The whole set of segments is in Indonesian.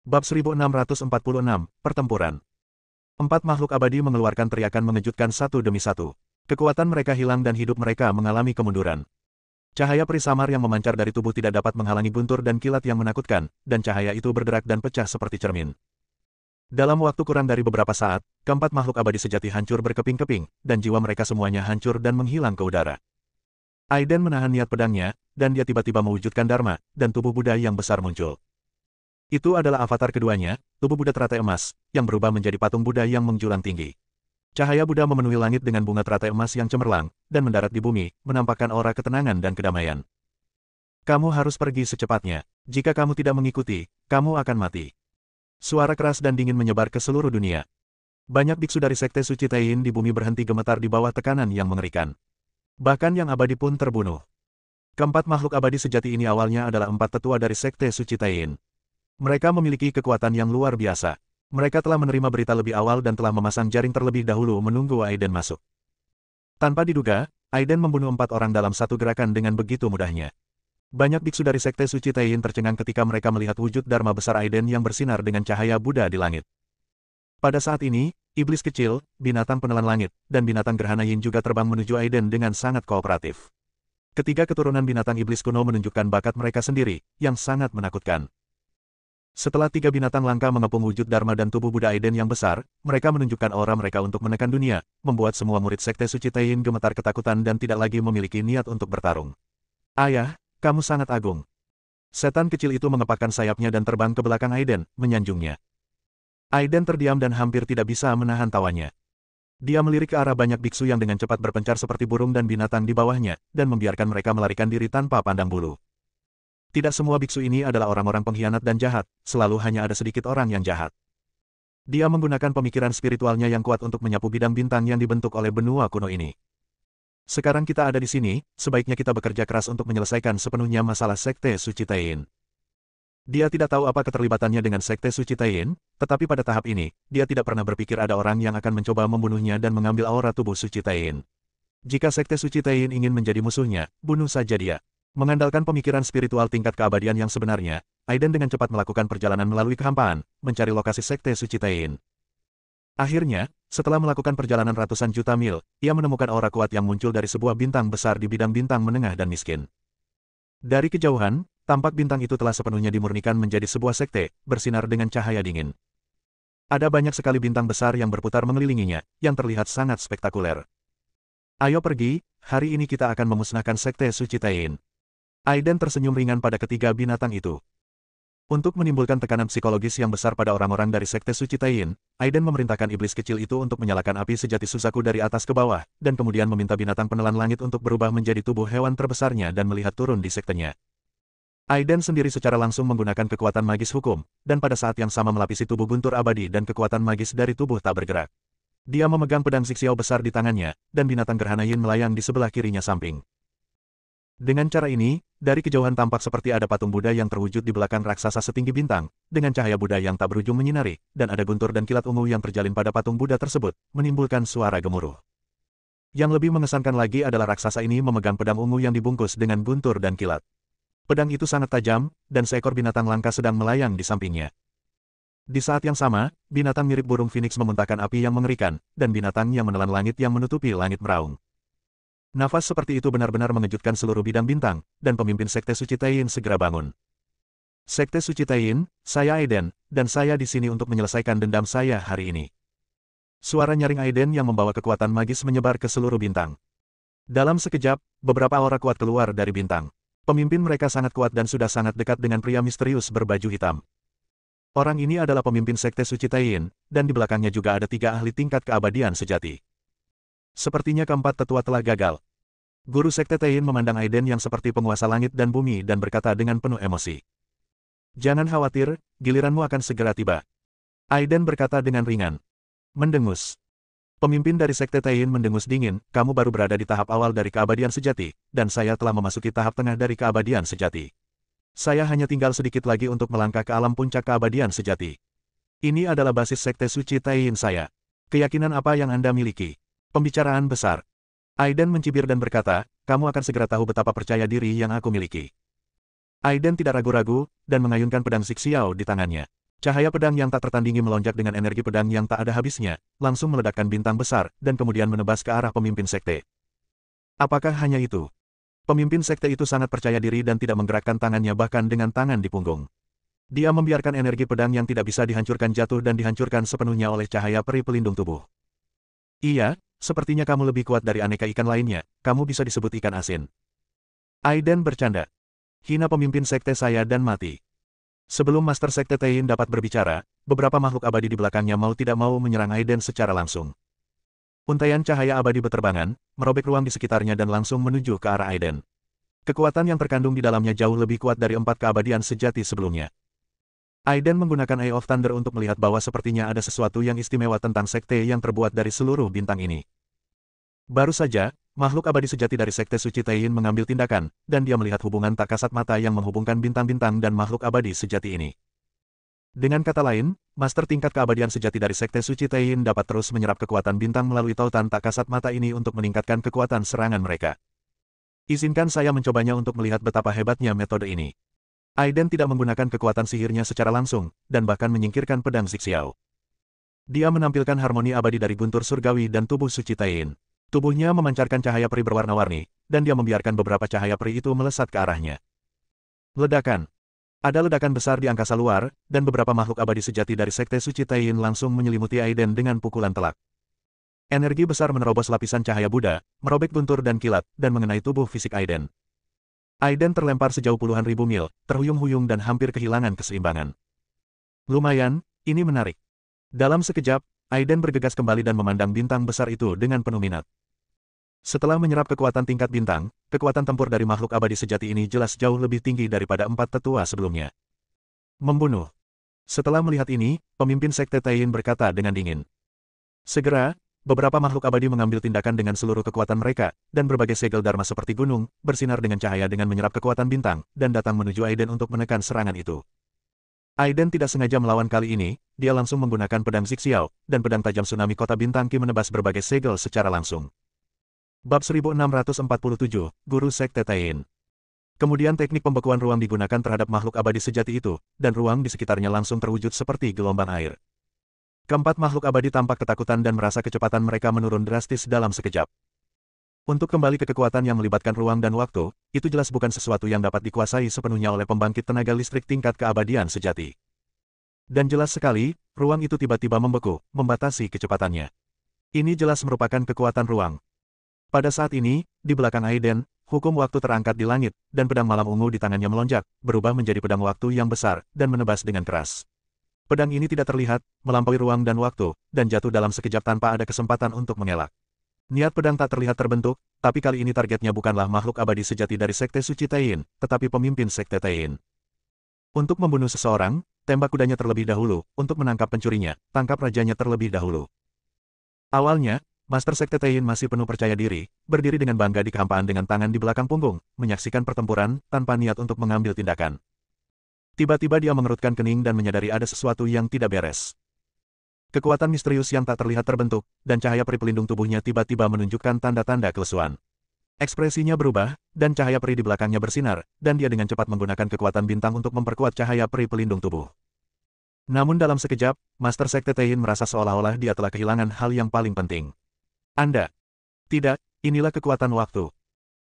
Bab 1646, Pertempuran. Empat makhluk abadi mengeluarkan teriakan mengejutkan satu demi satu. Kekuatan mereka hilang dan hidup mereka mengalami kemunduran. Cahaya peri samar yang memancar dari tubuh tidak dapat menghalangi guntur dan kilat yang menakutkan, dan cahaya itu bergerak dan pecah seperti cermin. Dalam waktu kurang dari beberapa saat, keempat makhluk abadi sejati hancur berkeping-keping, dan jiwa mereka semuanya hancur dan menghilang ke udara. Aiden menahan niat pedangnya, dan dia tiba-tiba mewujudkan Dharma, dan tubuh Buddha yang besar muncul. Itu adalah avatar keduanya, tubuh Buddha teratai emas, yang berubah menjadi patung Buddha yang menjulang tinggi. Cahaya Buddha memenuhi langit dengan bunga teratai emas yang cemerlang, dan mendarat di bumi, menampakkan aura ketenangan dan kedamaian. Kamu harus pergi secepatnya. Jika kamu tidak mengikuti, kamu akan mati. Suara keras dan dingin menyebar ke seluruh dunia. Banyak biksu dari Sekte Suci Taiyin di bumi berhenti gemetar di bawah tekanan yang mengerikan. Bahkan yang abadi pun terbunuh. Keempat makhluk abadi sejati ini awalnya adalah empat tetua dari Sekte Suci Taiyin. Mereka memiliki kekuatan yang luar biasa. Mereka telah menerima berita lebih awal dan telah memasang jaring terlebih dahulu menunggu Aiden masuk. Tanpa diduga, Aiden membunuh empat orang dalam satu gerakan dengan begitu mudahnya. Banyak biksu dari Sekte Suci Taiyin tercengang ketika mereka melihat wujud Dharma besar Aiden yang bersinar dengan cahaya Buddha di langit. Pada saat ini, iblis kecil, binatang penelan langit, dan binatang gerhana Yin juga terbang menuju Aiden dengan sangat kooperatif. Ketiga keturunan binatang iblis kuno menunjukkan bakat mereka sendiri, yang sangat menakutkan. Setelah tiga binatang langka mengepung wujud Dharma dan tubuh Buddha Aiden yang besar, mereka menunjukkan aura mereka untuk menekan dunia, membuat semua murid Sekte Suci Taiyin gemetar ketakutan dan tidak lagi memiliki niat untuk bertarung. Ayah, kamu sangat agung. Setan kecil itu mengepakkan sayapnya dan terbang ke belakang Aiden, menyanjungnya. Aiden terdiam dan hampir tidak bisa menahan tawanya. Dia melirik ke arah banyak biksu yang dengan cepat berpencar seperti burung dan binatang di bawahnya, dan membiarkan mereka melarikan diri tanpa pandang bulu. Tidak semua biksu ini adalah orang-orang pengkhianat dan jahat, selalu hanya ada sedikit orang yang jahat. Dia menggunakan pemikiran spiritualnya yang kuat untuk menyapu bidang bintang yang dibentuk oleh benua kuno ini. Sekarang kita ada di sini, sebaiknya kita bekerja keras untuk menyelesaikan sepenuhnya masalah Sekte Suci Taiyin. Dia tidak tahu apa keterlibatannya dengan Sekte Suci Taiyin, tetapi pada tahap ini, dia tidak pernah berpikir ada orang yang akan mencoba membunuhnya dan mengambil aura tubuh Suci Taiyin. Jika Sekte Suci Taiyin ingin menjadi musuhnya, bunuh saja dia. Mengandalkan pemikiran spiritual tingkat keabadian yang sebenarnya, Aiden dengan cepat melakukan perjalanan melalui kehampaan, mencari lokasi Sekte Suci Taiyin. Akhirnya, setelah melakukan perjalanan ratusan juta mil, ia menemukan aura kuat yang muncul dari sebuah bintang besar di bidang bintang menengah dan miskin. Dari kejauhan, tampak bintang itu telah sepenuhnya dimurnikan menjadi sebuah sekte, bersinar dengan cahaya dingin. Ada banyak sekali bintang besar yang berputar mengelilinginya, yang terlihat sangat spektakuler. Ayo pergi, hari ini kita akan memusnahkan Sekte Suci Taiyin. Aiden tersenyum ringan pada ketiga binatang itu. Untuk menimbulkan tekanan psikologis yang besar pada orang-orang dari Sekte Suci Taiyin, Aiden memerintahkan iblis kecil itu untuk menyalakan api sejati Suzaku dari atas ke bawah, dan kemudian meminta binatang penelan langit untuk berubah menjadi tubuh hewan terbesarnya dan melihat turun di sektenya. Aiden sendiri secara langsung menggunakan kekuatan magis hukum, dan pada saat yang sama melapisi tubuh guntur abadi dan kekuatan magis dari tubuh tak bergerak. Dia memegang pedang Xixiao besar di tangannya, dan binatang gerhana Yin melayang di sebelah kirinya samping. Dengan cara ini, dari kejauhan tampak seperti ada patung Buddha yang terwujud di belakang raksasa setinggi bintang, dengan cahaya Buddha yang tak berujung menyinari, dan ada guntur dan kilat ungu yang terjalin pada patung Buddha tersebut, menimbulkan suara gemuruh. Yang lebih mengesankan lagi adalah raksasa ini memegang pedang ungu yang dibungkus dengan guntur dan kilat. Pedang itu sangat tajam, dan seekor binatang langka sedang melayang di sampingnya. Di saat yang sama, binatang mirip burung phoenix memuntahkan api yang mengerikan, dan binatang yang menelan langit yang menutupi langit meraung. Nafas seperti itu benar-benar mengejutkan seluruh bidang bintang, dan pemimpin Sekte Suci Taiyin segera bangun. Sekte Suci Taiyin, saya Aiden, dan saya di sini untuk menyelesaikan dendam saya hari ini. Suara nyaring Aiden yang membawa kekuatan magis menyebar ke seluruh bintang. Dalam sekejap, beberapa aura kuat keluar dari bintang. Pemimpin mereka sangat kuat dan sudah sangat dekat dengan pria misterius berbaju hitam. Orang ini adalah pemimpin Sekte Suci Taiyin, dan di belakangnya juga ada tiga ahli tingkat keabadian sejati. Sepertinya keempat tetua telah gagal. Guru Sekte Taiyin memandang Aiden yang seperti penguasa langit dan bumi dan berkata dengan penuh emosi. Jangan khawatir, giliranmu akan segera tiba. Aiden berkata dengan ringan. Mendengus. Pemimpin dari Sekte Taiyin mendengus dingin, kamu baru berada di tahap awal dari keabadian sejati, dan saya telah memasuki tahap tengah dari keabadian sejati. Saya hanya tinggal sedikit lagi untuk melangkah ke alam puncak keabadian sejati. Ini adalah basis Sekte Suci Taiyin saya. Keyakinan apa yang Anda miliki? Pembicaraan besar. Aiden mencibir dan berkata, kamu akan segera tahu betapa percaya diri yang aku miliki. Aiden tidak ragu-ragu, dan mengayunkan pedang Xixiao di tangannya. Cahaya pedang yang tak tertandingi melonjak dengan energi pedang yang tak ada habisnya, langsung meledakkan bintang besar, dan kemudian menebas ke arah pemimpin sekte. Apakah hanya itu? Pemimpin sekte itu sangat percaya diri dan tidak menggerakkan tangannya bahkan dengan tangan di punggung. Dia membiarkan energi pedang yang tidak bisa dihancurkan jatuh dan dihancurkan sepenuhnya oleh cahaya peri pelindung tubuh. Iya, sepertinya kamu lebih kuat dari aneka ikan lainnya, kamu bisa disebut ikan asin. Aiden bercanda. Hina pemimpin sekte saya dan mati. Sebelum Master Sekte Tein dapat berbicara, beberapa makhluk abadi di belakangnya mau tidak mau menyerang Aiden secara langsung. Untaian cahaya abadi beterbangan, merobek ruang di sekitarnya dan langsung menuju ke arah Aiden. Kekuatan yang terkandung di dalamnya jauh lebih kuat dari 4 keabadian sejati sebelumnya. Aiden menggunakan Eye of Thunder untuk melihat bahwa sepertinya ada sesuatu yang istimewa tentang sekte yang terbuat dari seluruh bintang ini. Baru saja, makhluk abadi sejati dari Sekte Suci Tein mengambil tindakan, dan dia melihat hubungan tak kasat mata yang menghubungkan bintang-bintang dan makhluk abadi sejati ini. Dengan kata lain, master tingkat keabadian sejati dari Sekte Suci Tein dapat terus menyerap kekuatan bintang melalui tautan tak kasat mata ini untuk meningkatkan kekuatan serangan mereka. Izinkan saya mencobanya untuk melihat betapa hebatnya metode ini. Aiden tidak menggunakan kekuatan sihirnya secara langsung, dan bahkan menyingkirkan pedang Zixiao. Dia menampilkan harmoni abadi dari guntur surgawi dan tubuh Suci Tein. Tubuhnya memancarkan cahaya peri berwarna-warni, dan dia membiarkan beberapa cahaya peri itu melesat ke arahnya. Ledakan. Ada ledakan besar di angkasa luar, dan beberapa makhluk abadi sejati dari Sekte Suci Tein langsung menyelimuti Aiden dengan pukulan telak. Energi besar menerobos lapisan cahaya Buddha, merobek guntur dan kilat, dan mengenai tubuh fisik Aiden. Aiden terlempar sejauh puluhan ribu mil, terhuyung-huyung dan hampir kehilangan keseimbangan. Lumayan, ini menarik. Dalam sekejap, Aiden bergegas kembali dan memandang bintang besar itu dengan penuh minat. Setelah menyerap kekuatan tingkat bintang, kekuatan tempur dari makhluk abadi sejati ini jelas jauh lebih tinggi daripada 4 tetua sebelumnya. Membunuh. Setelah melihat ini, pemimpin Sekte Tein berkata dengan dingin. Segera, beberapa makhluk abadi mengambil tindakan dengan seluruh kekuatan mereka, dan berbagai segel dharma seperti gunung, bersinar dengan cahaya dengan menyerap kekuatan bintang, dan datang menuju Aiden untuk menekan serangan itu. Aiden tidak sengaja melawan kali ini, dia langsung menggunakan pedang Zixiao, dan pedang tajam tsunami kota bintang Qi menebas berbagai segel secara langsung. Bab 1647, Guru Sekte Tein. Kemudian teknik pembekuan ruang digunakan terhadap makhluk abadi sejati itu, dan ruang di sekitarnya langsung terwujud seperti gelombang air. Keempat makhluk abadi tampak ketakutan dan merasa kecepatan mereka menurun drastis dalam sekejap. Untuk kembali ke kekuatan yang melibatkan ruang dan waktu, itu jelas bukan sesuatu yang dapat dikuasai sepenuhnya oleh pembangkit tenaga listrik tingkat keabadian sejati. Dan jelas sekali, ruang itu tiba-tiba membeku, membatasi kecepatannya. Ini jelas merupakan kekuatan ruang. Pada saat ini, di belakang Aiden, hukum waktu terangkat di langit, dan pedang malam ungu di tangannya melonjak, berubah menjadi pedang waktu yang besar, dan menebas dengan keras. Pedang ini tidak terlihat, melampaui ruang dan waktu, dan jatuh dalam sekejap tanpa ada kesempatan untuk mengelak. Niat pedang tak terlihat terbentuk, tapi kali ini targetnya bukanlah makhluk abadi sejati dari Sekte Suci Tein, tetapi pemimpin Sekte Tein. Untuk membunuh seseorang, tembak kudanya terlebih dahulu, untuk menangkap pencurinya, tangkap rajanya terlebih dahulu. Awalnya, Master Sekte Tein masih penuh percaya diri, berdiri dengan bangga di kehampaan dengan tangan di belakang punggung, menyaksikan pertempuran, tanpa niat untuk mengambil tindakan. Tiba-tiba dia mengerutkan kening dan menyadari ada sesuatu yang tidak beres. Kekuatan misterius yang tak terlihat terbentuk, dan cahaya peri pelindung tubuhnya tiba-tiba menunjukkan tanda-tanda kelesuan. Ekspresinya berubah, dan cahaya peri di belakangnya bersinar, dan dia dengan cepat menggunakan kekuatan bintang untuk memperkuat cahaya peri pelindung tubuh. Namun dalam sekejap, Master Sekte Tein merasa seolah-olah dia telah kehilangan hal yang paling penting. Anda. Tidak, inilah kekuatan waktu.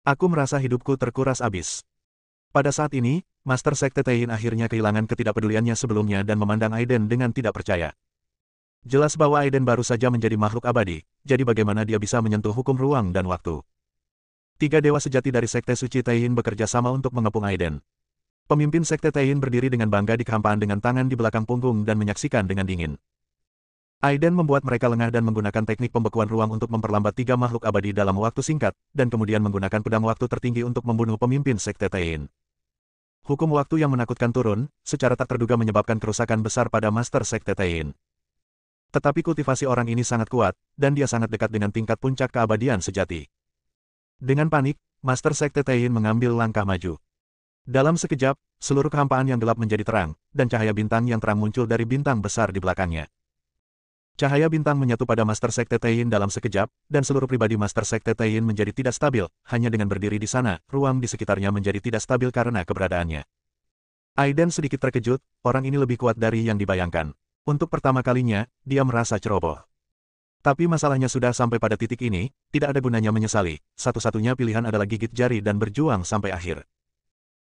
Aku merasa hidupku terkuras abis. Pada saat ini, Master Sekte Tein akhirnya kehilangan ketidakpeduliannya sebelumnya dan memandang Aiden dengan tidak percaya. Jelas bahwa Aiden baru saja menjadi makhluk abadi, jadi bagaimana dia bisa menyentuh hukum ruang dan waktu. 3 dewa sejati dari Sekte Suci Tein bekerja sama untuk mengepung Aiden. Pemimpin Sekte Tein berdiri dengan bangga di kehampaan dengan tangan di belakang punggung dan menyaksikan dengan dingin. Aiden membuat mereka lengah dan menggunakan teknik pembekuan ruang untuk memperlambat 3 makhluk abadi dalam waktu singkat, dan kemudian menggunakan pedang waktu tertinggi untuk membunuh pemimpin Sekte Tein. Hukum waktu yang menakutkan turun, secara tak terduga menyebabkan kerusakan besar pada Master Sekte Tein. Tetapi kultivasi orang ini sangat kuat, dan dia sangat dekat dengan tingkat puncak keabadian sejati. Dengan panik, Master Sekte Tein mengambil langkah maju. Dalam sekejap, seluruh kehampaan yang gelap menjadi terang, dan cahaya bintang yang terang muncul dari bintang besar di belakangnya. Cahaya bintang menyatu pada Master Sekte Tein dalam sekejap, dan seluruh pribadi Master Sekte Tein menjadi tidak stabil, hanya dengan berdiri di sana, ruang di sekitarnya menjadi tidak stabil karena keberadaannya. Aiden sedikit terkejut, orang ini lebih kuat dari yang dibayangkan. Untuk pertama kalinya, dia merasa ceroboh. Tapi masalahnya sudah sampai pada titik ini, tidak ada gunanya menyesali, satu-satunya pilihan adalah gigit jari dan berjuang sampai akhir.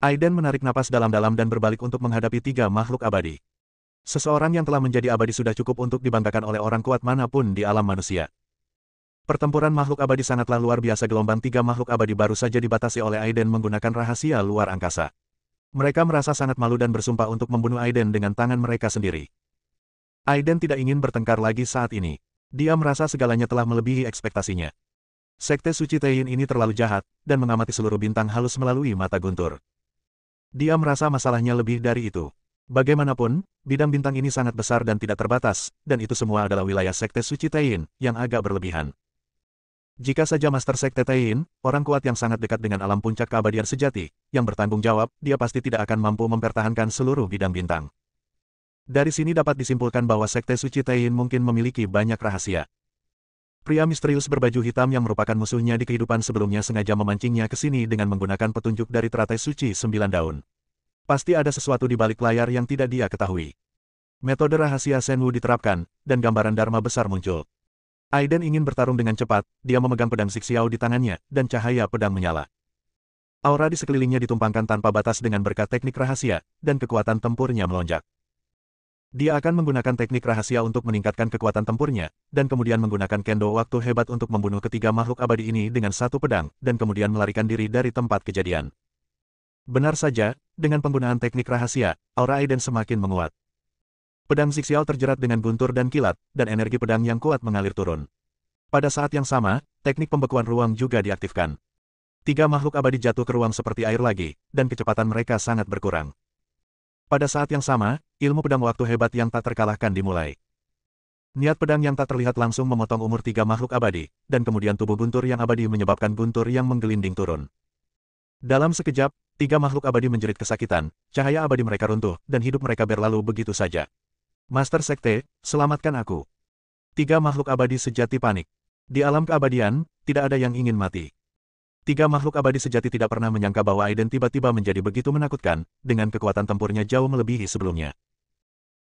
Aiden menarik napas dalam-dalam dan berbalik untuk menghadapi tiga makhluk abadi. Seseorang yang telah menjadi abadi sudah cukup untuk dibanggakan oleh orang kuat manapun di alam manusia. Pertempuran makhluk abadi sangatlah luar biasa. Gelombang tiga makhluk abadi baru saja dibatasi oleh Aiden menggunakan rahasia luar angkasa. Mereka merasa sangat malu dan bersumpah untuk membunuh Aiden dengan tangan mereka sendiri. Aiden tidak ingin bertengkar lagi saat ini. Dia merasa segalanya telah melebihi ekspektasinya. Sekte Suci Taiyin ini terlalu jahat, dan mengamati seluruh bintang halus melalui mata guntur. Dia merasa masalahnya lebih dari itu. Bagaimanapun, bidang bintang ini sangat besar dan tidak terbatas, dan itu semua adalah wilayah Sekte Suci Taiyin, yang agak berlebihan. Jika saja Master Sekte Taiyin, orang kuat yang sangat dekat dengan alam puncak keabadian sejati, yang bertanggung jawab, dia pasti tidak akan mampu mempertahankan seluruh bidang bintang. Dari sini dapat disimpulkan bahwa Sekte Suci Taiyin mungkin memiliki banyak rahasia. Pria misterius berbaju hitam yang merupakan musuhnya di kehidupan sebelumnya sengaja memancingnya ke sini dengan menggunakan petunjuk dari teratai suci 9 daun. Pasti ada sesuatu di balik layar yang tidak dia ketahui. Metode rahasia Shenwu diterapkan, dan gambaran Dharma besar muncul. Aiden ingin bertarung dengan cepat, dia memegang pedang Xixiao di tangannya, dan cahaya pedang menyala. Aura di sekelilingnya ditumpangkan tanpa batas dengan berkat teknik rahasia, dan kekuatan tempurnya melonjak. Dia akan menggunakan teknik rahasia untuk meningkatkan kekuatan tempurnya, dan kemudian menggunakan kendo waktu hebat untuk membunuh ketiga makhluk abadi ini dengan satu pedang, dan kemudian melarikan diri dari tempat kejadian. Benar saja, dengan penggunaan teknik rahasia, aura Aiden semakin menguat. Pedang Xixiao terjerat dengan guntur dan kilat, dan energi pedang yang kuat mengalir turun. Pada saat yang sama, teknik pembekuan ruang juga diaktifkan. Tiga makhluk abadi jatuh ke ruang seperti air lagi, dan kecepatan mereka sangat berkurang. Pada saat yang sama, ilmu pedang waktu hebat yang tak terkalahkan dimulai. Niat pedang yang tak terlihat langsung memotong umur tiga makhluk abadi, dan kemudian tubuh guntur yang abadi menyebabkan guntur yang menggelinding turun. Dalam sekejap, tiga makhluk abadi menjerit kesakitan, cahaya abadi mereka runtuh, dan hidup mereka berlalu begitu saja. Master Sekte, selamatkan aku. Tiga makhluk abadi sejati panik. Di alam keabadian, tidak ada yang ingin mati. Tiga makhluk abadi sejati tidak pernah menyangka bahwa Aiden tiba-tiba menjadi begitu menakutkan, dengan kekuatan tempurnya jauh melebihi sebelumnya.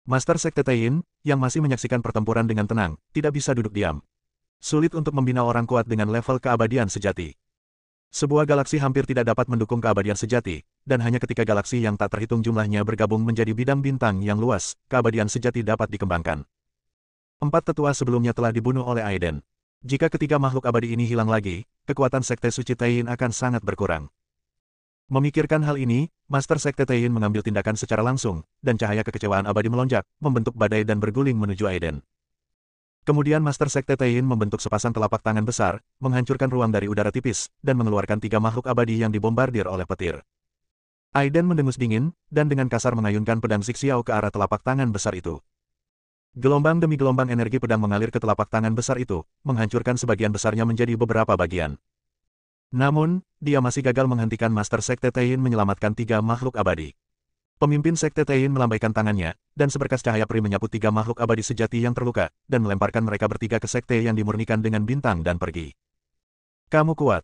Master Sekte Taiyin, yang masih menyaksikan pertempuran dengan tenang, tidak bisa duduk diam. Sulit untuk membina orang kuat dengan level keabadian sejati. Sebuah galaksi hampir tidak dapat mendukung keabadian sejati, dan hanya ketika galaksi yang tak terhitung jumlahnya bergabung menjadi bidang bintang yang luas, keabadian sejati dapat dikembangkan. 4 tetua sebelumnya telah dibunuh oleh Aiden. Jika ketiga makhluk abadi ini hilang lagi, kekuatan Sekte Suci Taiyin akan sangat berkurang. Memikirkan hal ini, Master Sekte Taiyin mengambil tindakan secara langsung, dan cahaya kekecewaan abadi melonjak, membentuk badai dan berguling menuju Aiden. Kemudian Master Sekte Taiyin membentuk sepasang telapak tangan besar, menghancurkan ruang dari udara tipis, dan mengeluarkan tiga makhluk abadi yang dibombardir oleh petir. Aiden mendengus dingin, dan dengan kasar mengayunkan pedang Xixiao ke arah telapak tangan besar itu. Gelombang demi gelombang energi pedang mengalir ke telapak tangan besar itu, menghancurkan sebagian besarnya menjadi beberapa bagian. Namun, dia masih gagal menghentikan Master Sekte Taiyin menyelamatkan tiga makhluk abadi. Pemimpin Sekte Taiyin melambaikan tangannya, dan seberkas cahaya peri menyapu tiga makhluk abadi sejati yang terluka, dan melemparkan mereka bertiga ke sekte yang dimurnikan dengan bintang dan pergi. Kamu kuat.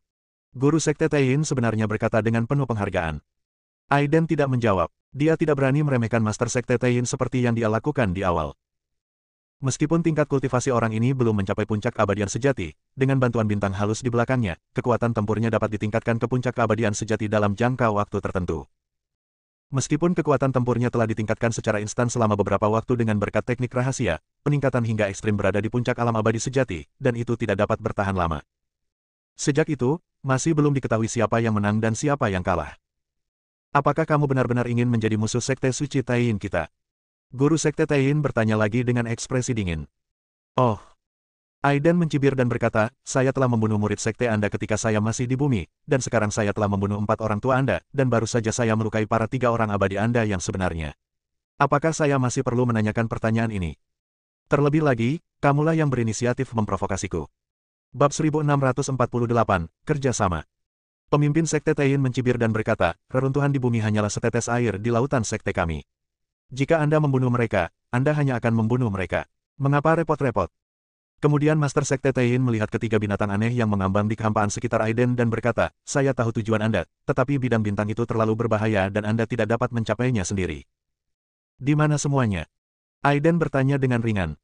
Guru Sekte Taiyin sebenarnya berkata dengan penuh penghargaan. Aiden tidak menjawab. Dia tidak berani meremehkan Master Sekte Taiyin seperti yang dia lakukan di awal. Meskipun tingkat kultivasi orang ini belum mencapai puncak keabadian sejati, dengan bantuan bintang halus di belakangnya, kekuatan tempurnya dapat ditingkatkan ke puncak keabadian sejati dalam jangka waktu tertentu. Meskipun kekuatan tempurnya telah ditingkatkan secara instan selama beberapa waktu dengan berkat teknik rahasia, peningkatan hingga ekstrim berada di puncak alam abadi sejati, dan itu tidak dapat bertahan lama. Sejak itu, masih belum diketahui siapa yang menang dan siapa yang kalah. Apakah kamu benar-benar ingin menjadi musuh Sekte Suci Taiyin kita? Guru Sekte Taiyin bertanya lagi dengan ekspresi dingin. Oh. Aiden mencibir dan berkata, saya telah membunuh murid Sekte Anda ketika saya masih di bumi, dan sekarang saya telah membunuh 4 orang tua Anda, dan baru saja saya melukai para 3 orang abadi Anda yang sebenarnya. Apakah saya masih perlu menanyakan pertanyaan ini? Terlebih lagi, kamulah yang berinisiatif memprovokasiku. Bab 1648, Kerjasama. Pemimpin Sekte Taiyin mencibir dan berkata, reruntuhan di bumi hanyalah setetes air di lautan Sekte kami. Jika Anda membunuh mereka, Anda hanya akan membunuh mereka. Mengapa repot-repot? Kemudian Master Sekte Taiyin melihat ketiga binatang aneh yang mengambang di kehampaan sekitar Aiden dan berkata, saya tahu tujuan Anda, tetapi bidang bintang itu terlalu berbahaya dan Anda tidak dapat mencapainya sendiri. Di mana semuanya? Aiden bertanya dengan ringan.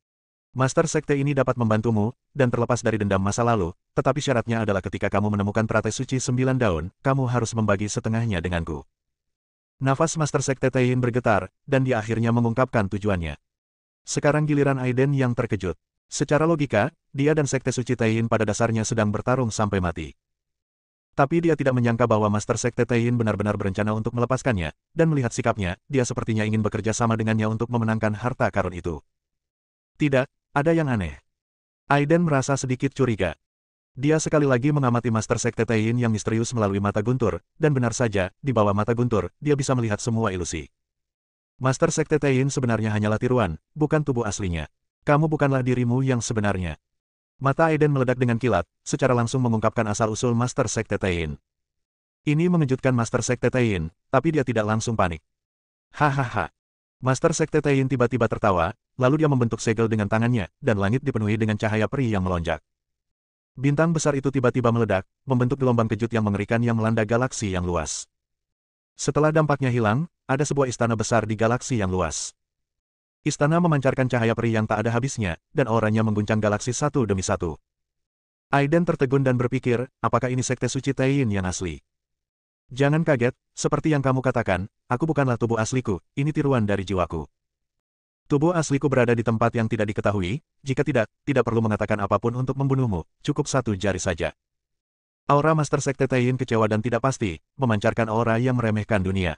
Master Sekte ini dapat membantumu, dan terlepas dari dendam masa lalu, tetapi syaratnya adalah ketika kamu menemukan teratai suci 9 daun, kamu harus membagi setengahnya denganku. Nafas Master Sekte Taiyin bergetar, dan dia akhirnya mengungkapkan tujuannya. Sekarang giliran Aiden yang terkejut. Secara logika, dia dan Sekte Suci Taiyin pada dasarnya sedang bertarung sampai mati. Tapi dia tidak menyangka bahwa Master Sekte Taiyin benar-benar berencana untuk melepaskannya, dan melihat sikapnya, dia sepertinya ingin bekerja sama dengannya untuk memenangkan harta karun itu. Tidak, ada yang aneh. Aiden merasa sedikit curiga. Dia sekali lagi mengamati Master Sekte Taiyin yang misterius melalui mata guntur, dan benar saja, di bawah mata guntur, dia bisa melihat semua ilusi. Master Sekte Taiyin sebenarnya hanyalah tiruan, bukan tubuh aslinya. Kamu bukanlah dirimu yang sebenarnya. Mata Aiden meledak dengan kilat, secara langsung mengungkapkan asal-usul Master Sekte Taiyin. Ini mengejutkan Master Sekte Taiyin, tapi dia tidak langsung panik. Hahaha. Master Sekte Taiyin tiba-tiba tertawa, lalu dia membentuk segel dengan tangannya, dan langit dipenuhi dengan cahaya peri yang melonjak. Bintang besar itu tiba-tiba meledak, membentuk gelombang kejut yang mengerikan yang melanda galaksi yang luas. Setelah dampaknya hilang, ada sebuah istana besar di galaksi yang luas. Istana memancarkan cahaya peri yang tak ada habisnya, dan auranya mengguncang galaksi satu demi satu. Aiden tertegun dan berpikir, apakah ini Sekte Suci Taiyin yang asli? Jangan kaget, seperti yang kamu katakan, aku bukanlah tubuh asliku, ini tiruan dari jiwaku. Tubuh asliku berada di tempat yang tidak diketahui, jika tidak perlu mengatakan apapun untuk membunuhmu, cukup satu jari saja. Aura Master Sekte Taiyin kecewa dan tidak pasti, memancarkan aura yang meremehkan dunia.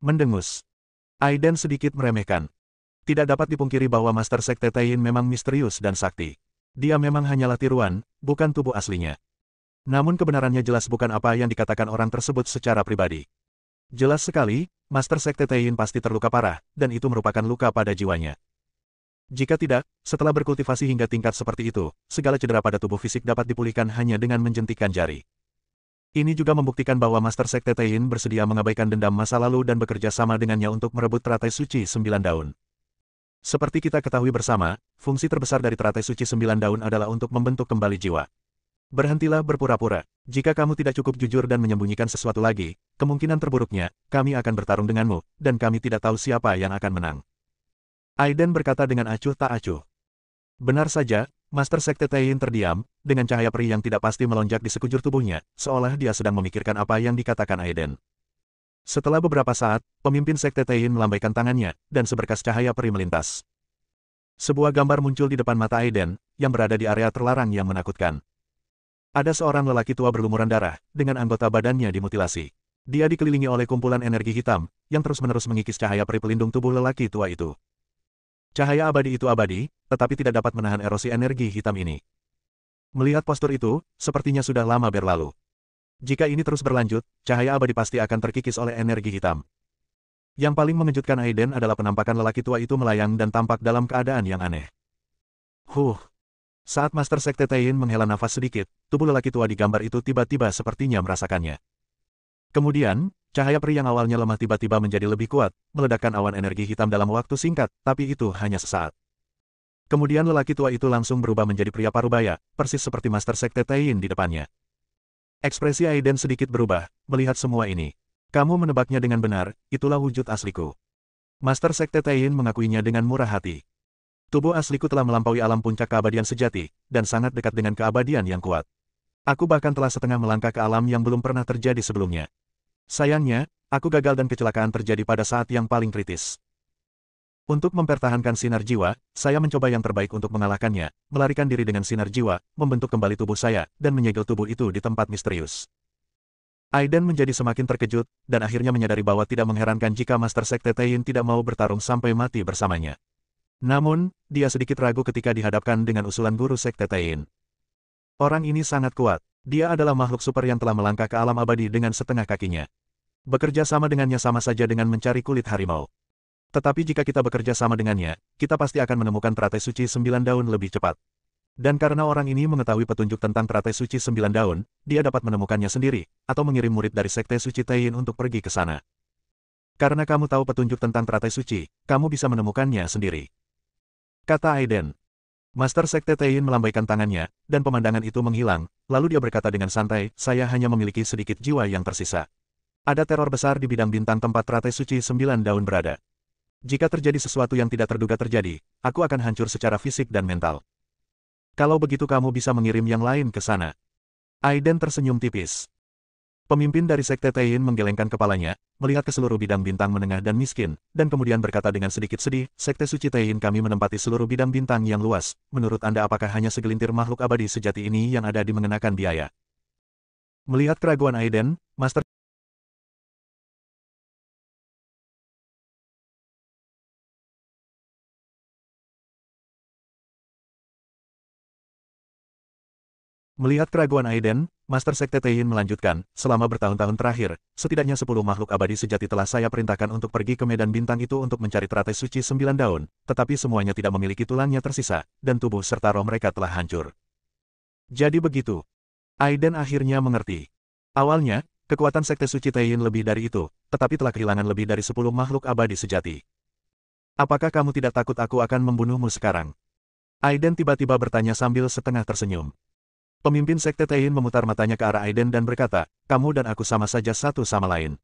Mendengus. Aiden sedikit meremehkan. Tidak dapat dipungkiri bahwa Master Sekte Taiyin memang misterius dan sakti. Dia memang hanyalah tiruan, bukan tubuh aslinya. Namun kebenarannya jelas bukan apa yang dikatakan orang tersebut secara pribadi. Jelas sekali, Master Sekte Taiyin pasti terluka parah, dan itu merupakan luka pada jiwanya. Jika tidak, setelah berkultivasi hingga tingkat seperti itu, segala cedera pada tubuh fisik dapat dipulihkan hanya dengan menjentikan jari. Ini juga membuktikan bahwa Master Sekte Taiyin bersedia mengabaikan dendam masa lalu dan bekerja sama dengannya untuk merebut teratai suci 9 daun. Seperti kita ketahui bersama, fungsi terbesar dari teratai suci 9 daun adalah untuk membentuk kembali jiwa. Berhentilah berpura-pura. Jika kamu tidak cukup jujur dan menyembunyikan sesuatu lagi, kemungkinan terburuknya, kami akan bertarung denganmu, dan kami tidak tahu siapa yang akan menang. Aiden berkata dengan acuh tak acuh. Benar saja, Master Sekte Taiyin terdiam, dengan cahaya peri yang tidak pasti melonjak di sekujur tubuhnya, seolah dia sedang memikirkan apa yang dikatakan Aiden. Setelah beberapa saat, pemimpin Sekte Taiyin melambaikan tangannya, dan seberkas cahaya peri melintas. Sebuah gambar muncul di depan mata Aiden, yang berada di area terlarang yang menakutkan. Ada seorang lelaki tua berlumuran darah, dengan anggota badannya dimutilasi. Dia dikelilingi oleh kumpulan energi hitam, yang terus-menerus mengikis cahaya peri pelindung tubuh lelaki tua itu. Cahaya abadi itu abadi, tetapi tidak dapat menahan erosi energi hitam ini. Melihat postur itu, sepertinya sudah lama berlalu. Jika ini terus berlanjut, cahaya abadi pasti akan terkikis oleh energi hitam. Yang paling mengejutkan Aiden adalah penampakan lelaki tua itu melayang dan tampak dalam keadaan yang aneh. Saat Master Sekte Taiyin menghela nafas sedikit, tubuh lelaki tua di gambar itu tiba-tiba sepertinya merasakannya. Kemudian, cahaya peri yang awalnya lemah tiba-tiba menjadi lebih kuat, meledakkan awan energi hitam dalam waktu singkat, tapi itu hanya sesaat. Kemudian lelaki tua itu langsung berubah menjadi pria parubaya, persis seperti Master Sekte Taiyin di depannya. Ekspresi Aiden sedikit berubah, melihat semua ini. Kamu menebaknya dengan benar, itulah wujud asliku. Master Sekte Taiyin mengakuinya dengan murah hati. Tubuh asliku telah melampaui alam puncak keabadian sejati, dan sangat dekat dengan keabadian yang kuat. Aku bahkan telah setengah melangkah ke alam yang belum pernah terjadi sebelumnya. Sayangnya, aku gagal dan kecelakaan terjadi pada saat yang paling kritis. Untuk mempertahankan sinar jiwa, saya mencoba yang terbaik untuk mengalahkannya, melarikan diri dengan sinar jiwa, membentuk kembali tubuh saya, dan menyegel tubuh itu di tempat misterius. Aiden menjadi semakin terkejut, dan akhirnya menyadari bahwa tidak mengherankan jika Master Sekte Taiyin tidak mau bertarung sampai mati bersamanya. Namun, dia sedikit ragu ketika dihadapkan dengan usulan guru Sekte Taiyin. Orang ini sangat kuat. Dia adalah makhluk super yang telah melangkah ke alam abadi dengan setengah kakinya. Bekerja sama dengannya sama saja dengan mencari kulit harimau. Tetapi jika kita bekerja sama dengannya, kita pasti akan menemukan teratai suci 9 daun lebih cepat. Dan karena orang ini mengetahui petunjuk tentang teratai suci 9 daun, dia dapat menemukannya sendiri, atau mengirim murid dari Sekte Suci Taiyin untuk pergi ke sana. Karena kamu tahu petunjuk tentang teratai suci, kamu bisa menemukannya sendiri. Kata Aiden. Master Sekte Taiyin melambaikan tangannya, dan pemandangan itu menghilang, lalu dia berkata dengan santai, saya hanya memiliki sedikit jiwa yang tersisa. Ada teror besar di bidang bintang tempat teratai suci 9 daun berada. Jika terjadi sesuatu yang tidak terduga terjadi, aku akan hancur secara fisik dan mental. Kalau begitu kamu bisa mengirim yang lain ke sana. Aiden tersenyum tipis. Pemimpin dari Sekte Taiyin menggelengkan kepalanya, melihat ke seluruh bidang bintang menengah dan miskin, dan kemudian berkata dengan sedikit sedih, Sekte Suci Taiyin kami menempati seluruh bidang bintang yang luas, menurut Anda apakah hanya segelintir makhluk abadi sejati ini yang ada di mengenakan biaya? Melihat keraguan Aiden, Master Melihat keraguan Aiden, Master Sekte Taiyin melanjutkan, selama bertahun-tahun terakhir, setidaknya 10 makhluk abadi sejati telah saya perintahkan untuk pergi ke medan bintang itu untuk mencari teratai suci 9 daun, tetapi semuanya tidak memiliki tulangnya tersisa, dan tubuh serta roh mereka telah hancur. Jadi begitu. Aiden akhirnya mengerti. Awalnya, kekuatan Sekte Suci Taiyin lebih dari itu, tetapi telah kehilangan lebih dari 10 makhluk abadi sejati. Apakah kamu tidak takut aku akan membunuhmu sekarang? Aiden tiba-tiba bertanya sambil setengah tersenyum. Pemimpin Sekte Taiyin memutar matanya ke arah Aiden dan berkata, kamu dan aku sama saja satu sama lain.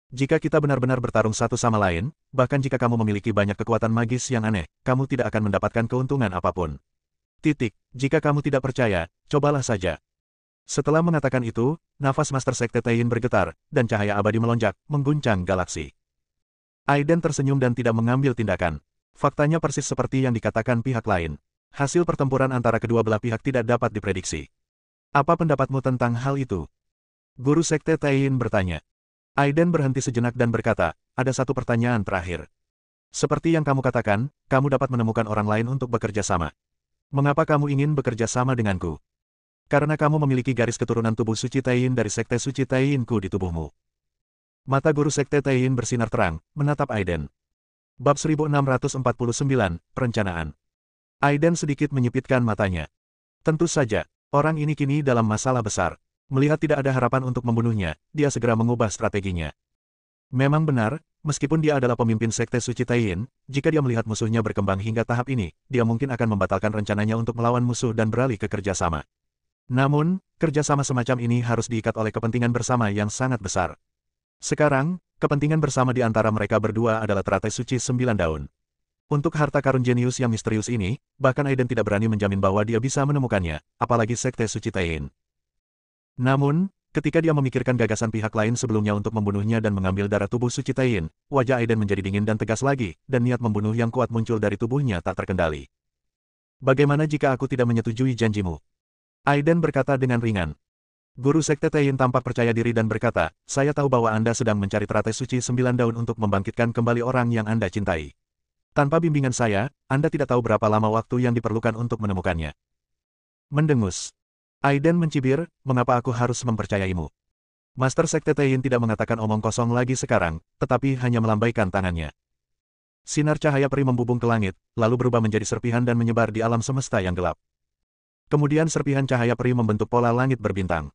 Jika kita benar-benar bertarung satu sama lain, bahkan jika kamu memiliki banyak kekuatan magis yang aneh, kamu tidak akan mendapatkan keuntungan apapun. Titik, jika kamu tidak percaya, cobalah saja. Setelah mengatakan itu, nafas Master Sekte Taiyin bergetar, dan cahaya abadi melonjak, mengguncang galaksi. Aiden tersenyum dan tidak mengambil tindakan. Faktanya persis seperti yang dikatakan pihak lain. Hasil pertempuran antara kedua belah pihak tidak dapat diprediksi. Apa pendapatmu tentang hal itu? Guru Sekte Taiyin bertanya. Aiden berhenti sejenak dan berkata, ada satu pertanyaan terakhir. Seperti yang kamu katakan, kamu dapat menemukan orang lain untuk bekerja sama. Mengapa kamu ingin bekerja sama denganku? Karena kamu memiliki garis keturunan tubuh suci Taiyin dari Sekte Suci Taiyinku di tubuhmu. Mata guru Sekte Taiyin bersinar terang, menatap Aiden. Bab 1649, Perencanaan. Aiden sedikit menyipitkan matanya. Tentu saja, orang ini kini dalam masalah besar. Melihat tidak ada harapan untuk membunuhnya, dia segera mengubah strateginya. Memang benar, meskipun dia adalah pemimpin Sekte Suci Taiyin, jika dia melihat musuhnya berkembang hingga tahap ini, dia mungkin akan membatalkan rencananya untuk melawan musuh dan beralih ke kerjasama. Namun, kerjasama semacam ini harus diikat oleh kepentingan bersama yang sangat besar. Sekarang, kepentingan bersama di antara mereka berdua adalah teratai suci 9 daun. Untuk harta karun jenius yang misterius ini, bahkan Aiden tidak berani menjamin bahwa dia bisa menemukannya, apalagi Sekte Suci Taiyin. Namun, ketika dia memikirkan gagasan pihak lain sebelumnya untuk membunuhnya dan mengambil darah tubuh Suci Taiyin, wajah Aiden menjadi dingin dan tegas lagi, dan niat membunuh yang kuat muncul dari tubuhnya tak terkendali. Bagaimana jika aku tidak menyetujui janjimu? Aiden berkata dengan ringan. Guru Sekte Taiyin tampak percaya diri dan berkata, saya tahu bahwa Anda sedang mencari teratai suci 9 daun untuk membangkitkan kembali orang yang Anda cintai. Tanpa bimbingan saya, Anda tidak tahu berapa lama waktu yang diperlukan untuk menemukannya. Mendengus. Aiden mencibir, mengapa aku harus mempercayaimu? Master Sekte Taiyin tidak mengatakan omong kosong lagi sekarang, tetapi hanya melambaikan tangannya. Sinar cahaya peri membubung ke langit, lalu berubah menjadi serpihan dan menyebar di alam semesta yang gelap. Kemudian serpihan cahaya peri membentuk pola langit berbintang.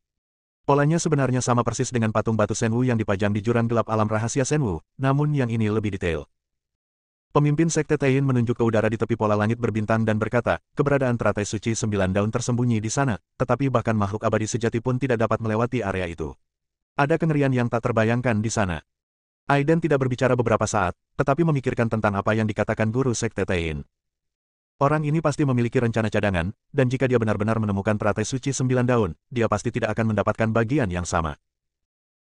Polanya sebenarnya sama persis dengan patung batu Senwu yang dipajang di jurang gelap alam rahasia Senwu, namun yang ini lebih detail. Pemimpin Sekte Taiyin menunjuk ke udara di tepi pola langit berbintang dan berkata, keberadaan teratai suci 9 daun tersembunyi di sana, tetapi bahkan makhluk abadi sejati pun tidak dapat melewati area itu. Ada kengerian yang tak terbayangkan di sana. Aiden tidak berbicara beberapa saat, tetapi memikirkan tentang apa yang dikatakan guru Sekte Taiyin. Orang ini pasti memiliki rencana cadangan, dan jika dia benar-benar menemukan teratai suci 9 daun, dia pasti tidak akan mendapatkan bagian yang sama.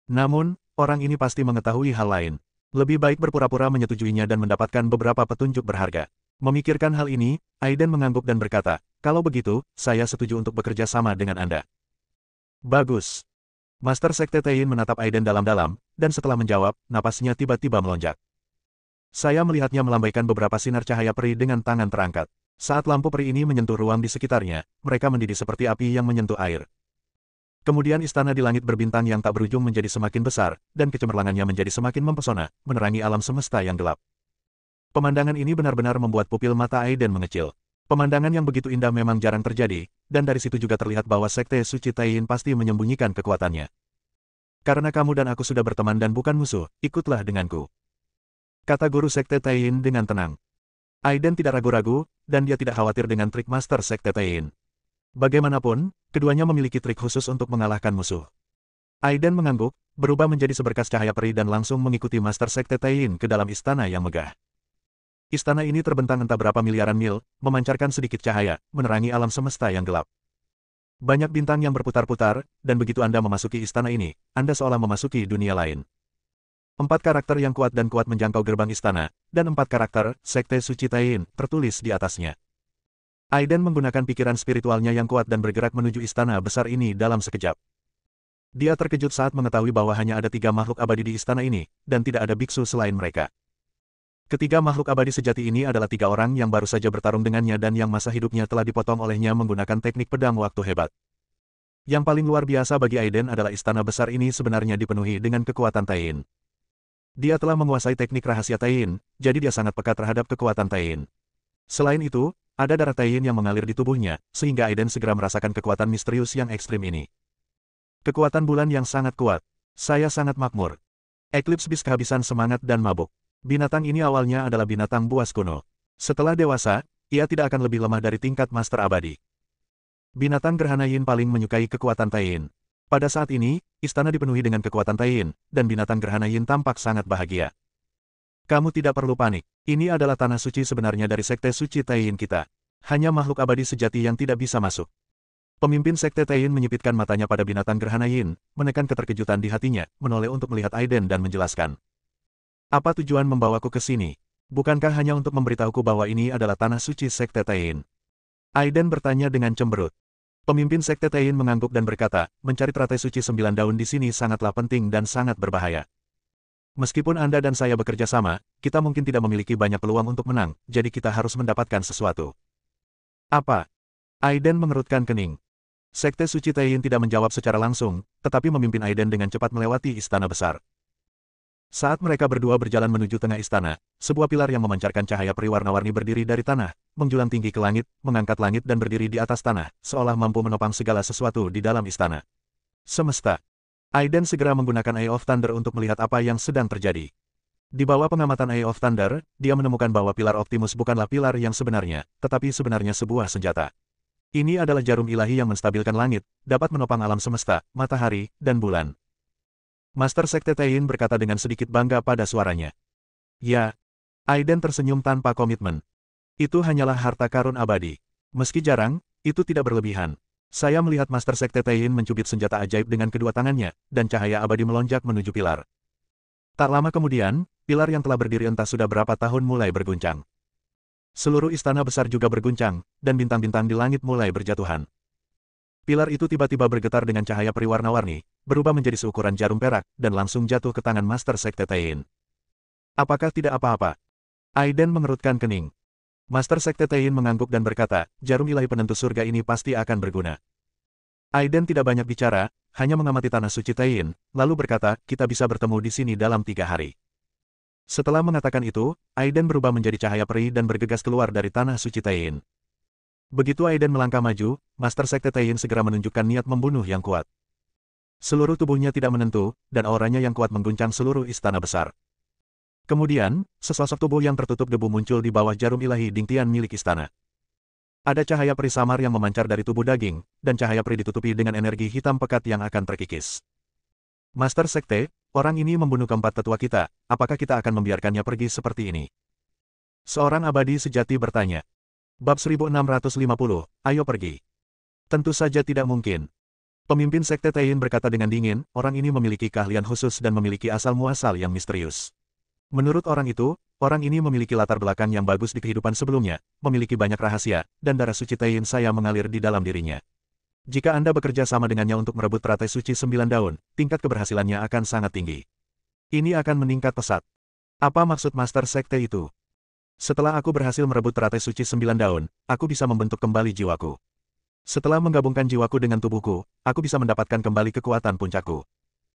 Namun, orang ini pasti mengetahui hal lain. Lebih baik berpura-pura menyetujuinya dan mendapatkan beberapa petunjuk berharga. Memikirkan hal ini, Aiden mengangguk dan berkata, kalau begitu, saya setuju untuk bekerja sama dengan Anda. Bagus. Master Sekte Taiyin menatap Aiden dalam-dalam, dan setelah menjawab, napasnya tiba-tiba melonjak. Saya melihatnya melambaikan beberapa sinar cahaya peri dengan tangan terangkat. Saat lampu peri ini menyentuh ruang di sekitarnya, mereka mendidih seperti api yang menyentuh air. Kemudian istana di langit berbintang yang tak berujung menjadi semakin besar, dan kecemerlangannya menjadi semakin mempesona, menerangi alam semesta yang gelap. Pemandangan ini benar-benar membuat pupil mata Aiden mengecil. Pemandangan yang begitu indah memang jarang terjadi, dan dari situ juga terlihat bahwa Sekte Suci Taiyin pasti menyembunyikan kekuatannya. Karena kamu dan aku sudah berteman dan bukan musuh, ikutlah denganku. Kata guru Sekte Taiyin dengan tenang. Aiden tidak ragu-ragu, dan dia tidak khawatir dengan trik Master Sekte Taiyin. Bagaimanapun, keduanya memiliki trik khusus untuk mengalahkan musuh. Aiden mengangguk, berubah menjadi seberkas cahaya peri dan langsung mengikuti Master Sekte Taiyin ke dalam istana yang megah. Istana ini terbentang entah berapa miliaran mil, memancarkan sedikit cahaya, menerangi alam semesta yang gelap. Banyak bintang yang berputar-putar, dan begitu Anda memasuki istana ini, Anda seolah memasuki dunia lain. 4 karakter yang kuat dan kuat menjangkau gerbang istana, dan 4 karakter, Sekte Suci Taiyin, tertulis di atasnya. Aiden menggunakan pikiran spiritualnya yang kuat dan bergerak menuju istana besar ini dalam sekejap. Dia terkejut saat mengetahui bahwa hanya ada 3 makhluk abadi di istana ini, dan tidak ada biksu selain mereka. Ketiga makhluk abadi sejati ini adalah 3 orang yang baru saja bertarung dengannya dan yang masa hidupnya telah dipotong olehnya menggunakan teknik pedang waktu hebat. Yang paling luar biasa bagi Aiden adalah istana besar ini sebenarnya dipenuhi dengan kekuatan Taiyin. Dia telah menguasai teknik rahasia Taiyin, jadi dia sangat peka terhadap kekuatan Taiyin. Selain itu, ada darah Taiyin yang mengalir di tubuhnya, sehingga Aiden segera merasakan kekuatan misterius yang ekstrim ini. Kekuatan bulan yang sangat kuat. Saya sangat makmur. Eclipse Beast kehabisan semangat dan mabuk. Binatang ini awalnya adalah binatang buas kuno. Setelah dewasa, ia tidak akan lebih lemah dari tingkat Master Abadi. Binatang gerhana Yin paling menyukai kekuatan Taiyin. Pada saat ini, istana dipenuhi dengan kekuatan Taiyin, dan binatang gerhana Yin tampak sangat bahagia. Kamu tidak perlu panik. Ini adalah tanah suci sebenarnya dari Sekte Suci Taiyin kita. Hanya makhluk abadi sejati yang tidak bisa masuk. Pemimpin Sekte Taiyin menyipitkan matanya pada binatang gerhana Yin, menekan keterkejutan di hatinya, menoleh untuk melihat Aiden dan menjelaskan. Apa tujuan membawaku ke sini? Bukankah hanya untuk memberitahuku bahwa ini adalah tanah suci Sekte Taiyin? Aiden bertanya dengan cemberut. Pemimpin Sekte Taiyin mengangguk dan berkata, mencari teratai suci 9 daun di sini sangatlah penting dan sangat berbahaya. Meskipun Anda dan saya bekerja sama, kita mungkin tidak memiliki banyak peluang untuk menang, jadi kita harus mendapatkan sesuatu. Apa? Aiden mengerutkan kening. Sekte Suci Taiyin tidak menjawab secara langsung, tetapi memimpin Aiden dengan cepat melewati istana besar. Saat mereka berdua berjalan menuju tengah istana, sebuah pilar yang memancarkan cahaya peri warna-warni berdiri dari tanah, menjulang tinggi ke langit, mengangkat langit dan berdiri di atas tanah, seolah mampu menopang segala sesuatu di dalam istana. Semesta. Aiden segera menggunakan Eye of Thunder untuk melihat apa yang sedang terjadi. Di bawah pengamatan Eye of Thunder, dia menemukan bahwa pilar Optimus bukanlah pilar yang sebenarnya, tetapi sebenarnya sebuah senjata. Ini adalah jarum ilahi yang menstabilkan langit, dapat menopang alam semesta, matahari, dan bulan. Master Sekte Taiyin berkata dengan sedikit bangga pada suaranya. Ya. Aiden tersenyum tanpa komitmen. Itu hanyalah harta karun abadi. Meski jarang, itu tidak berlebihan. Saya melihat Master Sekte Taiyin mencubit senjata ajaib dengan kedua tangannya, dan cahaya abadi melonjak menuju pilar. Tak lama kemudian, pilar yang telah berdiri entah sudah berapa tahun mulai berguncang. Seluruh istana besar juga berguncang, dan bintang-bintang di langit mulai berjatuhan. Pilar itu tiba-tiba bergetar dengan cahaya peri warna-warni, berubah menjadi seukuran jarum perak, dan langsung jatuh ke tangan Master Sekte Taiyin. Apakah tidak apa-apa? Aiden mengerutkan kening. Master Sekte Taiyin mengangguk dan berkata, jarum ilahi penentu surga ini pasti akan berguna. Aiden tidak banyak bicara, hanya mengamati tanah suci Taiyin, lalu berkata, kita bisa bertemu di sini dalam 3 hari. Setelah mengatakan itu, Aiden berubah menjadi cahaya peri dan bergegas keluar dari tanah suci Taiyin. Begitu Aiden melangkah maju, Master Sekte Taiyin segera menunjukkan niat membunuh yang kuat. Seluruh tubuhnya tidak menentu, dan auranya yang kuat mengguncang seluruh istana besar. Kemudian, sesosok tubuh yang tertutup debu muncul di bawah jarum ilahi Dingtian milik istana. Ada cahaya peri samar yang memancar dari tubuh daging, dan cahaya peri ditutupi dengan energi hitam pekat yang akan terkikis. Master Sekte, orang ini membunuh keempat tetua kita, apakah kita akan membiarkannya pergi seperti ini? Seorang abadi sejati bertanya. Bab 1650, ayo pergi. Tentu saja tidak mungkin. Pemimpin Sekte Taiyin berkata dengan dingin, orang ini memiliki keahlian khusus dan memiliki asal-muasal yang misterius. Menurut orang itu, orang ini memiliki latar belakang yang bagus di kehidupan sebelumnya, memiliki banyak rahasia, dan darah suci Taiyin saya mengalir di dalam dirinya. Jika Anda bekerja sama dengannya untuk merebut teratai suci 9 daun, tingkat keberhasilannya akan sangat tinggi. Ini akan meningkat pesat. Apa maksud Master Sekte itu? Setelah aku berhasil merebut teratai suci 9 daun, aku bisa membentuk kembali jiwaku. Setelah menggabungkan jiwaku dengan tubuhku, aku bisa mendapatkan kembali kekuatan puncakku.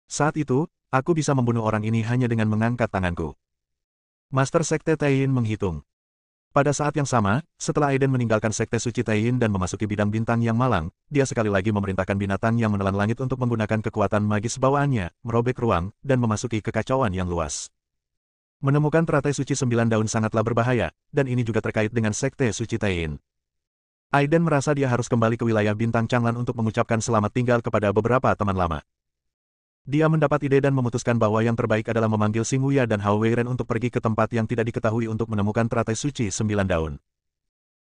Saat itu, aku bisa membunuh orang ini hanya dengan mengangkat tanganku. Master Sekte Taiyin menghitung. Pada saat yang sama, setelah Aiden meninggalkan Sekte Suci Taiyin dan memasuki bidang bintang yang malang, dia sekali lagi memerintahkan binatang yang menelan langit untuk menggunakan kekuatan magis bawaannya, merobek ruang, dan memasuki kekacauan yang luas. Menemukan teratai suci 9 daun sangatlah berbahaya, dan ini juga terkait dengan sekte suci Taiyin. Aiden merasa dia harus kembali ke wilayah Bintang Changlan untuk mengucapkan selamat tinggal kepada beberapa teman lama. Dia mendapat ide dan memutuskan bahwa yang terbaik adalah memanggil Xing Wuya dan Hao Weiren untuk pergi ke tempat yang tidak diketahui untuk menemukan teratai suci 9 daun.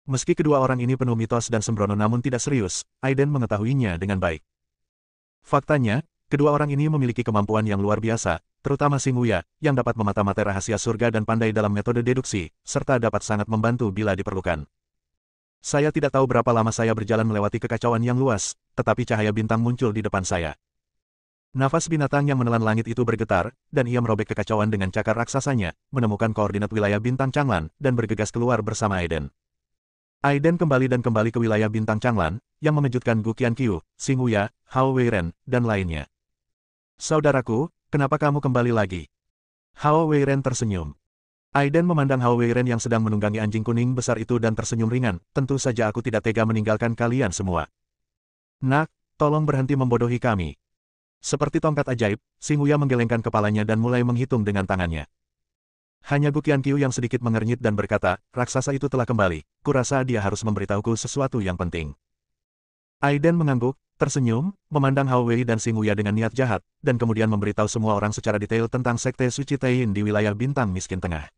Meski kedua orang ini penuh mitos dan sembrono namun tidak serius, Aiden mengetahuinya dengan baik. Faktanya, kedua orang ini memiliki kemampuan yang luar biasa, terutama Xing Wuya, yang dapat memata-matai rahasia surga dan pandai dalam metode deduksi, serta dapat sangat membantu bila diperlukan. Saya tidak tahu berapa lama saya berjalan melewati kekacauan yang luas, tetapi cahaya bintang muncul di depan saya. Nafas binatang yang menelan langit itu bergetar, dan ia merobek kekacauan dengan cakar raksasanya, menemukan koordinat wilayah Bintang Changlan, dan bergegas keluar bersama Aiden. Aiden kembali ke wilayah Bintang Changlan, yang memejutkan Gu Qianqiu, Xing Wuya, Hao Weiren, dan lainnya. Saudaraku, kenapa kamu kembali lagi? Hao Weiren tersenyum. Aiden memandang Hao Weiren yang sedang menunggangi anjing kuning besar itu dan tersenyum ringan, tentu saja aku tidak tega meninggalkan kalian semua. Nak, tolong berhenti membodohi kami. Seperti tongkat ajaib, Xing Wuya menggelengkan kepalanya dan mulai menghitung dengan tangannya. Hanya Gu Qianqiu yang sedikit mengernyit dan berkata, raksasa itu telah kembali, kurasa dia harus memberitahuku sesuatu yang penting. Aiden mengangguk, tersenyum, memandang Hao Wei dan Xing Wuya dengan niat jahat, dan kemudian memberitahu semua orang secara detail tentang sekte suci Taiyin di wilayah Bintang Miskin Tengah.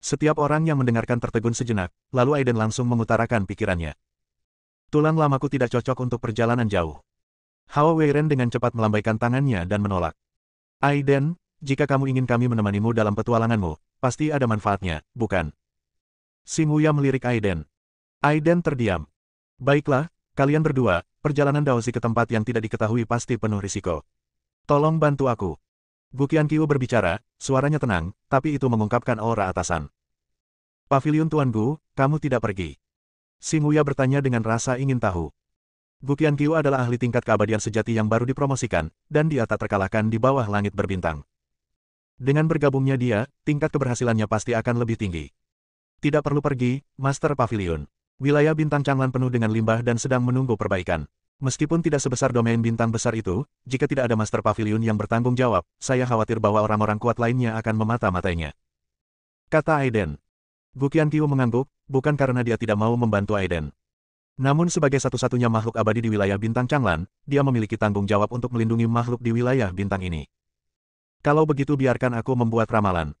Setiap orang yang mendengarkan tertegun sejenak, lalu Aiden langsung mengutarakan pikirannya. Tulang lamaku tidak cocok untuk perjalanan jauh. Hao Weiren dengan cepat melambaikan tangannya dan menolak. Aiden, jika kamu ingin kami menemanimu dalam petualanganmu, pasti ada manfaatnya, bukan? Xing Wuya melirik Aiden. Aiden terdiam. Baiklah, kalian berdua, perjalanan Daozi ke tempat yang tidak diketahui pasti penuh risiko. Tolong bantu aku. Gu Qianqiu berbicara, suaranya tenang, tapi itu mengungkapkan aura atasan. Pavilion Tuan Gu, kamu tidak pergi. Xing Wuya bertanya dengan rasa ingin tahu. Gu Qianqiu adalah ahli tingkat keabadian sejati yang baru dipromosikan, dan dia tak terkalahkan di bawah langit berbintang. Dengan bergabungnya dia, tingkat keberhasilannya pasti akan lebih tinggi. Tidak perlu pergi, Master Pavilion. Wilayah Bintang Changlan penuh dengan limbah dan sedang menunggu perbaikan. Meskipun tidak sebesar domain bintang besar itu, jika tidak ada Master Pavilion yang bertanggung jawab, saya khawatir bahwa orang-orang kuat lainnya akan memata-matainya. Kata Aiden. Gu Qianqiu mengangguk, bukan karena dia tidak mau membantu Aiden. Namun sebagai satu-satunya makhluk abadi di wilayah Bintang Changlan, dia memiliki tanggung jawab untuk melindungi makhluk di wilayah bintang ini. Kalau begitu biarkan aku membuat ramalan.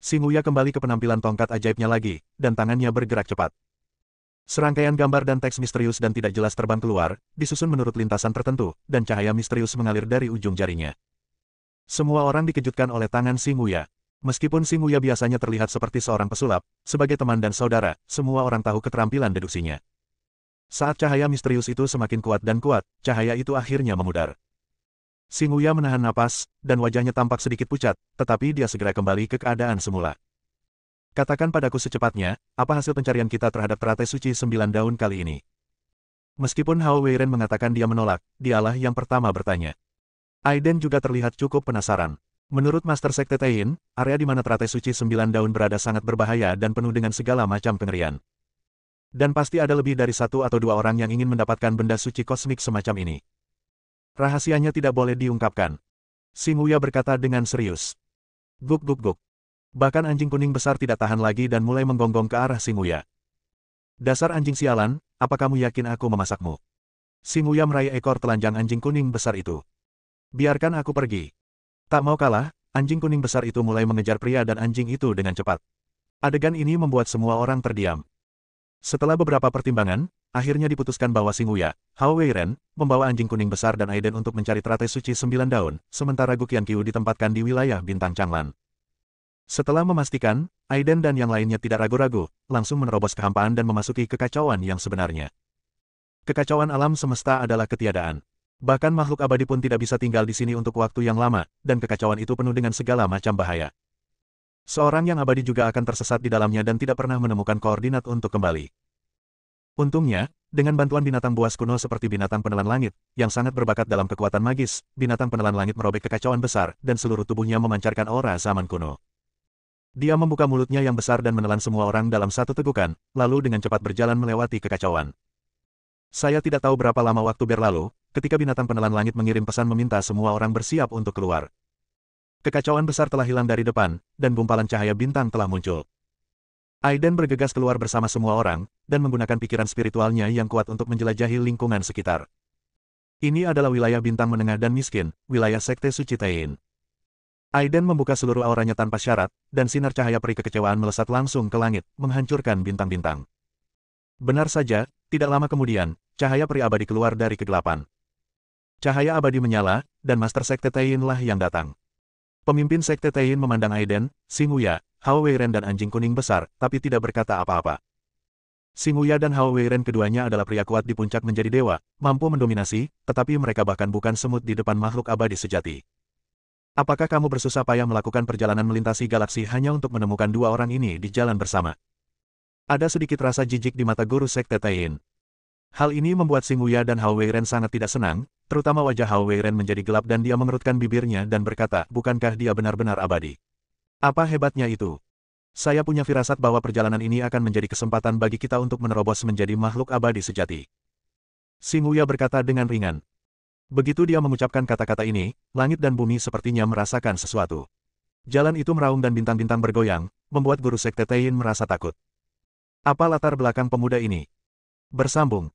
Xing Wuya kembali ke penampilan tongkat ajaibnya lagi, dan tangannya bergerak cepat. Serangkaian gambar dan teks misterius dan tidak jelas terbang keluar, disusun menurut lintasan tertentu, dan cahaya misterius mengalir dari ujung jarinya. Semua orang dikejutkan oleh tangan Xing Wuya. Meskipun Xing Wuya biasanya terlihat seperti seorang pesulap, sebagai teman dan saudara, semua orang tahu keterampilan deduksinya. Saat cahaya misterius itu semakin kuat dan kuat, cahaya itu akhirnya memudar. Xing Wuya menahan napas, dan wajahnya tampak sedikit pucat, tetapi dia segera kembali ke keadaan semula. Katakan padaku secepatnya, apa hasil pencarian kita terhadap teratai suci 9 daun kali ini? Meskipun Hao Weiren mengatakan dia menolak, dialah yang pertama bertanya. Aiden juga terlihat cukup penasaran. Menurut Master Sekte Taiyin, area di mana teratai suci 9 daun berada sangat berbahaya dan penuh dengan segala macam kengerian. Dan pasti ada lebih dari 1 atau 2 orang yang ingin mendapatkan benda suci kosmik semacam ini. Rahasianya tidak boleh diungkapkan. Xing Wuya berkata dengan serius. Guk guk guk. Bahkan anjing kuning besar tidak tahan lagi dan mulai menggonggong ke arah Xing Wuya. Dasar anjing sialan, apa kamu yakin aku memasakmu? Xing Wuya meraih ekor telanjang anjing kuning besar itu. Biarkan aku pergi. Tak mau kalah, anjing kuning besar itu mulai mengejar pria dan anjing itu dengan cepat. Adegan ini membuat semua orang terdiam. Setelah beberapa pertimbangan, akhirnya diputuskan bahwa Xing Wuya, Hao Weiren, membawa anjing kuning besar dan Aiden untuk mencari teratai suci 9 daun, sementara Gu Qianqiu ditempatkan di wilayah Bintang Changlan. Setelah memastikan, Aiden dan yang lainnya tidak ragu-ragu, langsung menerobos kehampaan dan memasuki kekacauan yang sebenarnya. Kekacauan alam semesta adalah ketiadaan. Bahkan makhluk abadi pun tidak bisa tinggal di sini untuk waktu yang lama, dan kekacauan itu penuh dengan segala macam bahaya. Seorang yang abadi juga akan tersesat di dalamnya dan tidak pernah menemukan koordinat untuk kembali. Untungnya, dengan bantuan binatang buas kuno seperti binatang penelan langit, yang sangat berbakat dalam kekuatan magis, binatang penelan langit merobek kekacauan besar, dan seluruh tubuhnya memancarkan aura zaman kuno. Dia membuka mulutnya yang besar dan menelan semua orang dalam satu tegukan, lalu dengan cepat berjalan melewati kekacauan. Saya tidak tahu berapa lama waktu berlalu, ketika binatang penelan langit mengirim pesan meminta semua orang bersiap untuk keluar. Kekacauan besar telah hilang dari depan, dan gumpalan cahaya bintang telah muncul. Aiden bergegas keluar bersama semua orang, dan menggunakan pikiran spiritualnya yang kuat untuk menjelajahi lingkungan sekitar. Ini adalah wilayah bintang menengah dan miskin, wilayah Sekte Suci Tain. Aiden membuka seluruh auranya tanpa syarat, dan sinar cahaya peri kekecewaan melesat langsung ke langit, menghancurkan bintang-bintang. Benar saja, tidak lama kemudian, cahaya peri abadi keluar dari kegelapan. Cahaya abadi menyala, dan Master Sekte Tain lah yang datang. Pemimpin Sekte Tain memandang Aiden, Xing Wuya, Hao Weiren dan anjing kuning besar, tapi tidak berkata apa-apa. Xing Wuya dan Hao Weiren keduanya adalah pria kuat di puncak menjadi dewa, mampu mendominasi, tetapi mereka bahkan bukan semut di depan makhluk abadi sejati. Apakah kamu bersusah payah melakukan perjalanan melintasi galaksi hanya untuk menemukan dua orang ini di jalan bersama? Ada sedikit rasa jijik di mata guru Sekte Tain. Hal ini membuat Xing Wuya dan Hao Weiren sangat tidak senang, terutama wajah Hao Weiren menjadi gelap dan dia mengerutkan bibirnya dan berkata, bukankah dia benar-benar abadi? Apa hebatnya itu? Saya punya firasat bahwa perjalanan ini akan menjadi kesempatan bagi kita untuk menerobos menjadi makhluk abadi sejati. Xing Wuya berkata dengan ringan. Begitu dia mengucapkan kata-kata ini, langit dan bumi sepertinya merasakan sesuatu. Jalan itu meraung dan bintang-bintang bergoyang, membuat guru Sekte Tain merasa takut. Apa latar belakang pemuda ini? Bersambung.